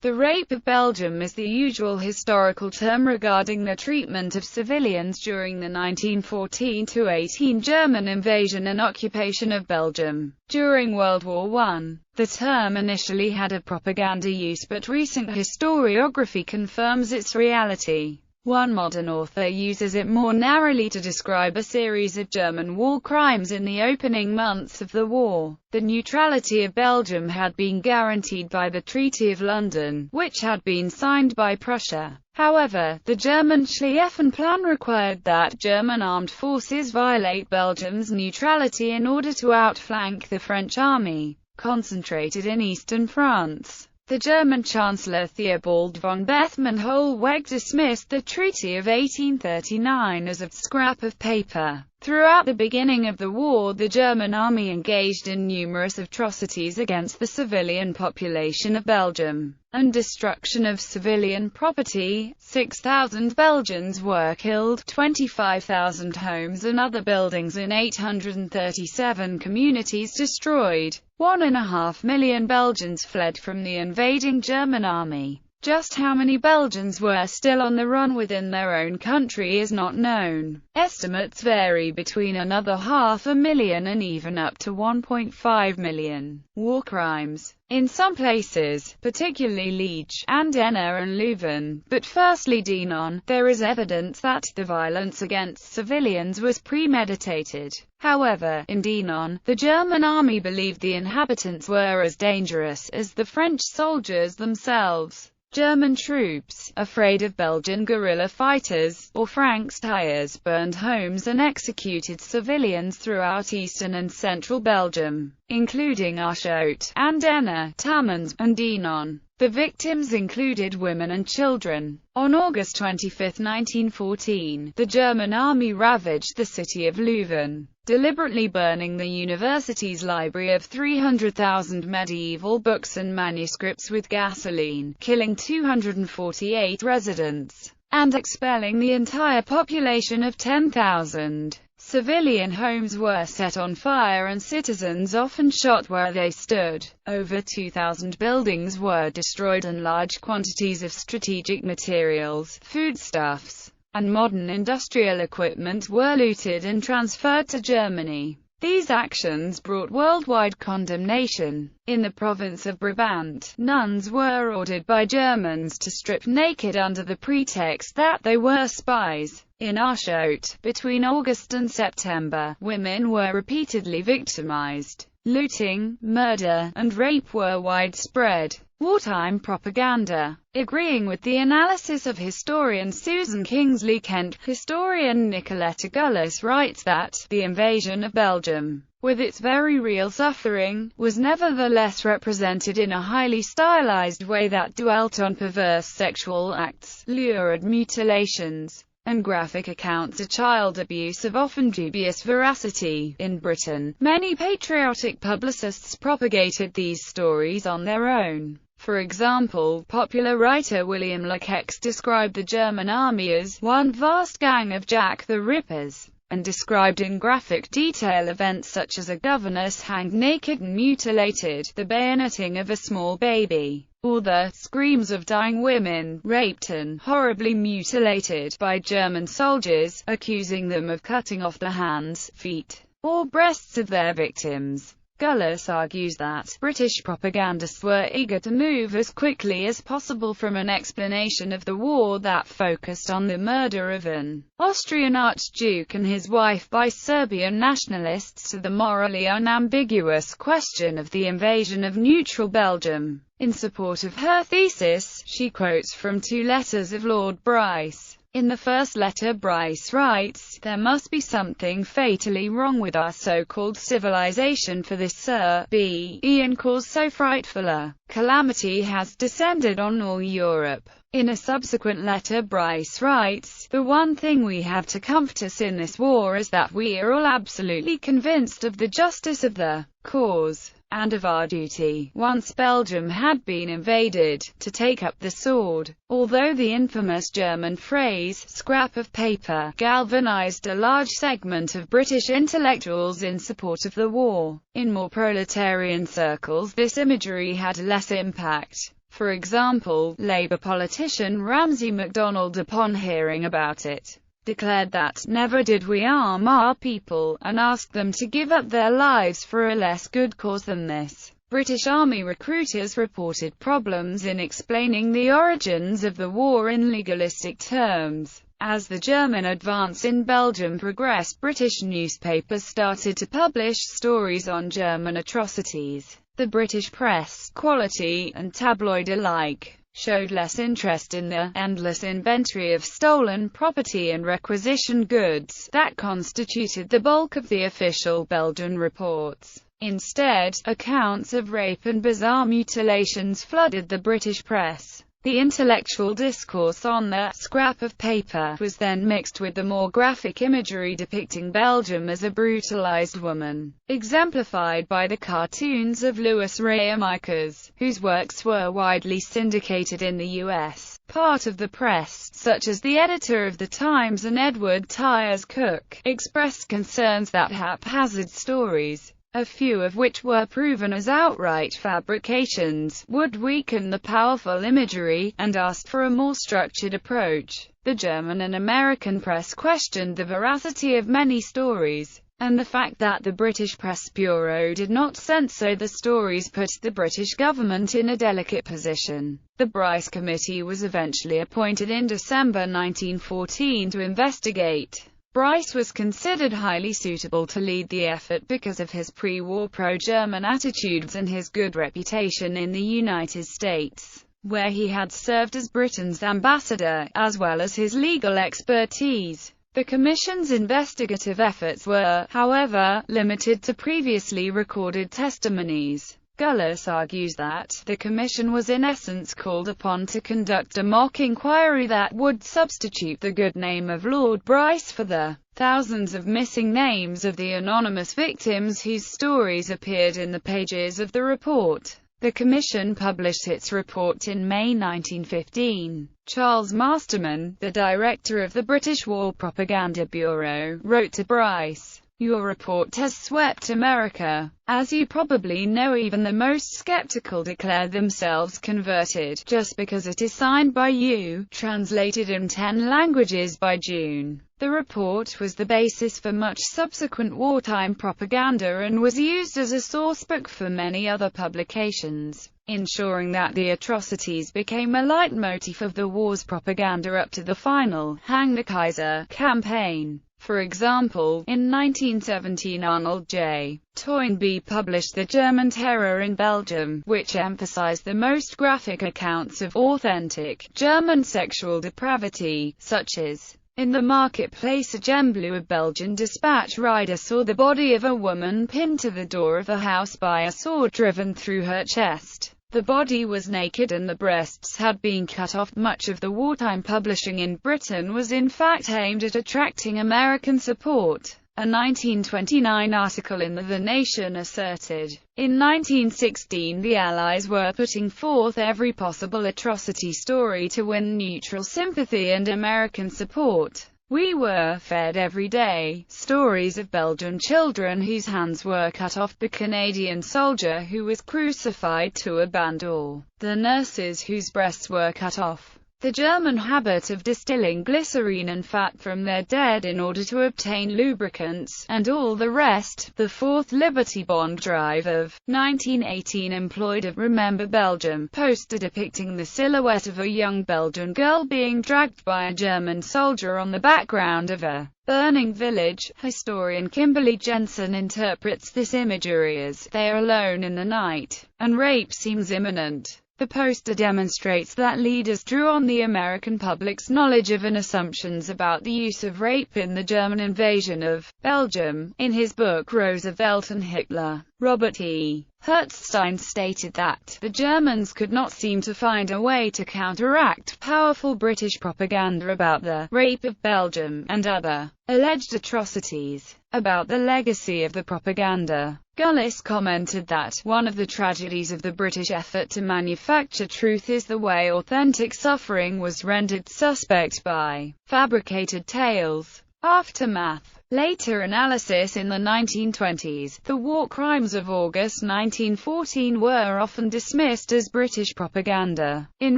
The Rape of Belgium is the usual historical term regarding the treatment of civilians during the 1914–18 German invasion and occupation of Belgium. During World War I, the term initially had a propaganda use, but recent historiography confirms its reality. One modern author uses it more narrowly to describe a series of German war crimes in the opening months of the war. The neutrality of Belgium had been guaranteed by the Treaty of London, which had been signed by Prussia. However, the German Schlieffen-Plan required that German armed forces violate Belgium's neutrality in order to outflank the French army, concentrated in eastern France. The German Chancellor Theobald von Bethmann-Hollweg dismissed the Treaty of 1839 as a scrap of paper. Throughout the beginning of the war, the German army engaged in numerous atrocities against the civilian population of Belgium, and destruction of civilian property. 6,000 Belgians were killed, 25,000 homes and other buildings in 837 communities destroyed. 1.5 million Belgians fled from the invading German army. Just how many Belgians were still on the run within their own country is not known. Estimates vary between another 500,000 and even up to 1.5 million. War crimes. In some places, particularly Liege, Andenne and Leuven, but firstly Dinant, there is evidence that the violence against civilians was premeditated. However, in Dinant, the German army believed the inhabitants were as dangerous as the French soldiers themselves. German troops, afraid of Belgian guerrilla fighters, or Franks tiers, burned homes and executed civilians throughout eastern and central Belgium, including Aarschot, Andenne, Tamans, and Dinant. The victims included women and children. On August 25, 1914, the German army ravaged the city of Leuven, deliberately burning the university's library of 300,000 medieval books and manuscripts with gasoline, killing 248 residents, and expelling the entire population of 10,000. Civilian homes were set on fire and citizens often shot where they stood. Over 2,000 buildings were destroyed and large quantities of strategic materials, foodstuffs, and modern industrial equipment were looted and transferred to Germany. These actions brought worldwide condemnation. In the province of Brabant, nuns were ordered by Germans to strip naked under the pretext that they were spies. In Aarschot, between August and September, women were repeatedly victimized. Looting, murder, and rape were widespread. Wartime propaganda. Agreeing with the analysis of historian Susan Kingsley Kent, historian Nicoletta Gullis writes that the invasion of Belgium, with its very real suffering, was nevertheless represented in a highly stylized way that dwelt on perverse sexual acts, lurid mutilations, and graphic accounts of child abuse of often dubious veracity. In Britain, many patriotic publicists propagated these stories on their own. For example, popular writer William Lekex described the German army as one vast gang of Jack the Rippers, and described in graphic detail events such as a governess hanged naked and mutilated, the bayoneting of a small baby, or the screams of dying women, raped and horribly mutilated by German soldiers, accusing them of cutting off the hands, feet, or breasts of their victims. Gullis argues that British propagandists were eager to move as quickly as possible from an explanation of the war that focused on the murder of an Austrian archduke and his wife by Serbian nationalists to the morally unambiguous question of the invasion of neutral Belgium. In support of her thesis, she quotes from two letters of Lord Bryce. In the first letter Bryce writes, "There must be something fatally wrong with our so-called civilization for this Sir B. Ian cause so frightful a calamity has descended on all Europe." In a subsequent letter Bryce writes, "The one thing we have to comfort us in this war is that we are all absolutely convinced of the justice of the cause, and of our duty, once Belgium had been invaded, to take up the sword." Although the infamous German phrase, "scrap of paper," galvanized a large segment of British intellectuals in support of the war, in more proletarian circles this imagery had less impact. For example, Labour politician Ramsay MacDonald, upon hearing about it, declared that, "Never did we arm our people, and ask them to give up their lives for a less good cause than this." British Army recruiters reported problems in explaining the origins of the war in legalistic terms. As the German advance in Belgium progressed, British newspapers started to publish stories on German atrocities. The British press, quality and tabloid alike, showed less interest in the endless inventory of stolen property and requisitioned goods that constituted the bulk of the official Belgian reports. Instead, accounts of rape and bizarre mutilations flooded the British press. The intellectual discourse on the scrap of paper was then mixed with the more graphic imagery depicting Belgium as a brutalized woman, exemplified by the cartoons of Louis Rayamikers, whose works were widely syndicated in the U.S. Part of the press, such as the editor of The Times and Edward Tyers Cook, expressed concerns that haphazard stories, a few of which were proven as outright fabrications, would weaken the powerful imagery, and asked for a more structured approach. The German and American press questioned the veracity of many stories, and the fact that the British Press Bureau did not censor the stories put the British government in a delicate position. The Bryce Committee was eventually appointed in December 1914 to investigate. Bryce was considered highly suitable to lead the effort because of his pre-war pro-German attitudes and his good reputation in the United States, where he had served as Britain's ambassador, as well as his legal expertise. The Commission's investigative efforts were, however, limited to previously recorded testimonies. Gullis argues that the Commission was in essence called upon to conduct a mock inquiry that would substitute the good name of Lord Bryce for the thousands of missing names of the anonymous victims whose stories appeared in the pages of the report. The Commission published its report in May 1915. Charles Masterman, the director of the British War Propaganda Bureau, wrote to Bryce, "Your report has swept America. As you probably know, even the most skeptical declare themselves converted, just because it is signed by you, translated in 10 languages by June." The report was the basis for much subsequent wartime propaganda and was used as a sourcebook for many other publications, ensuring that the atrocities became a leitmotif of the war's propaganda up to the final "Hang the Kaiser" campaign. For example, in 1917 Arnold J. Toynbee published The German Terror in Belgium, which emphasized the most graphic accounts of authentic German sexual depravity, such as, in the marketplace, a Gembloux, a Belgian dispatch rider saw the body of a woman pinned to the door of a house by a sword driven through her chest. The body was naked and the breasts had been cut off. Much of the wartime publishing in Britain was in fact aimed at attracting American support. A 1929 article in The Nation asserted, in 1916 the Allies were putting forth every possible atrocity story to win neutral sympathy and American support. We were fed every day stories of Belgian children whose hands were cut off, the Canadian soldier who was crucified to a band, or the nurses whose breasts were cut off. The German habit of distilling glycerine and fat from their dead in order to obtain lubricants, and all the rest. The Fourth Liberty Bond drive of 1918 employed a "Remember Belgium" poster depicting the silhouette of a young Belgian girl being dragged by a German soldier on the background of a burning village. Historian Kimberly Jensen interprets this imagery as, "They are alone in the night, and rape seems imminent." The poster demonstrates that leaders drew on the American public's knowledge of and assumptions about the use of rape in the German invasion of Belgium. In his book Roosevelt and Hitler, Robert E. Hertzstein stated that the Germans could not seem to find a way to counteract powerful British propaganda about the Rape of Belgium and other alleged atrocities. About the legacy of the propaganda, Gullis commented that one of the tragedies of the British effort to manufacture truth is the way authentic suffering was rendered suspect by fabricated tales. Aftermath. Later analysis in the 1920s, the war crimes of August 1914 were often dismissed as British propaganda. In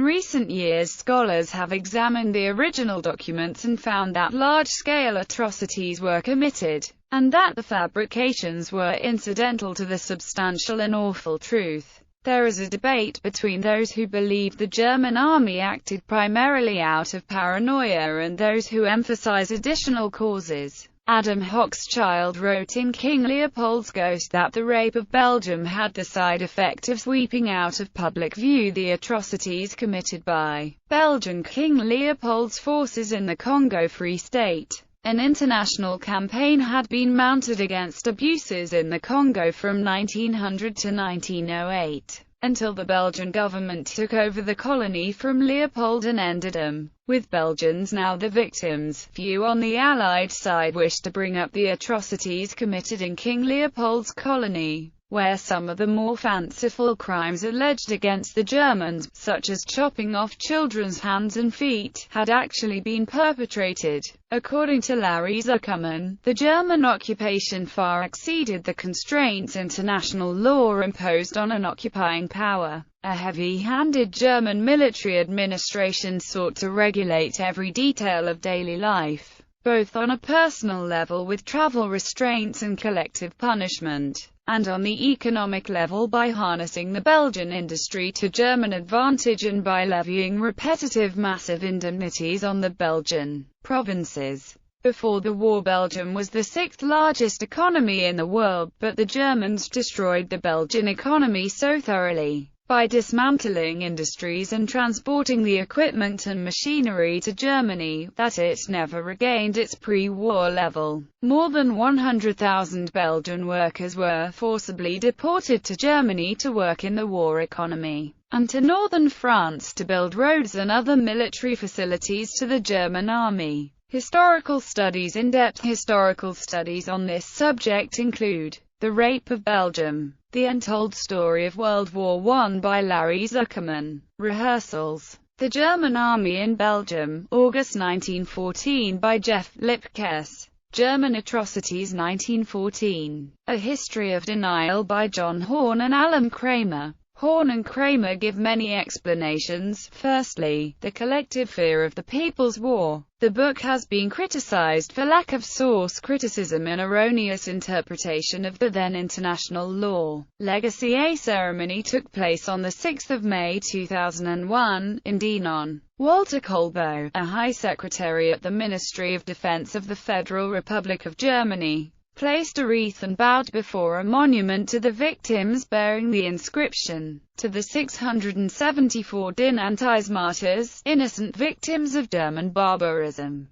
recent years, scholars have examined the original documents and found that large-scale atrocities were committed, and that the fabrications were incidental to the substantial and awful truth. There is a debate between those who believe the German army acted primarily out of paranoia and those who emphasize additional causes. Adam Hochschild wrote in King Leopold's Ghost that the Rape of Belgium had the side effect of sweeping out of public view the atrocities committed by Belgian King Leopold's forces in the Congo Free State. An international campaign had been mounted against abuses in the Congo from 1900 to 1908, until the Belgian government took over the colony from Leopold and ended them. With Belgians now the victims, few on the Allied side wished to bring up the atrocities committed in King Leopold's colony, where some of the more fanciful crimes alleged against the Germans, such as chopping off children's hands and feet, had actually been perpetrated. According to Larry Zuckerman, the German occupation far exceeded the constraints international law imposed on an occupying power. A heavy-handed German military administration sought to regulate every detail of daily life, both on a personal level with travel restraints and collective punishment, and on the economic level by harnessing the Belgian industry to German advantage and by levying repetitive massive indemnities on the Belgian provinces. Before the war, Belgium was the sixth largest economy in the world, but the Germans destroyed the Belgian economy so thoroughly, by dismantling industries and transporting the equipment and machinery to Germany, that it never regained its pre-war level. More than 100,000 Belgian workers were forcibly deported to Germany to work in the war economy, and to northern France to build roads and other military facilities to the German army. Historical studies. In-depth historical studies on this subject include The Rape of Belgium, The Untold Story of World War I by Larry Zuckerman. Rehearsals. The German Army in Belgium, August 1914 by Jeff Lipkes. German Atrocities 1914. A History of Denial by John Horn and Alan Kramer. Horn and Kramer give many explanations. Firstly, the collective fear of the People's War. The book has been criticized for lack of source criticism and erroneous interpretation of the then international law. Legacy. A ceremony took place on 6 May 2001, in Dinan. Walter Kolbow, a High Secretary at the Ministry of Defense of the Federal Republic of Germany, placed a wreath and bowed before a monument to the victims bearing the inscription, "To the 674 Dinantais martyrs, innocent victims of German barbarism."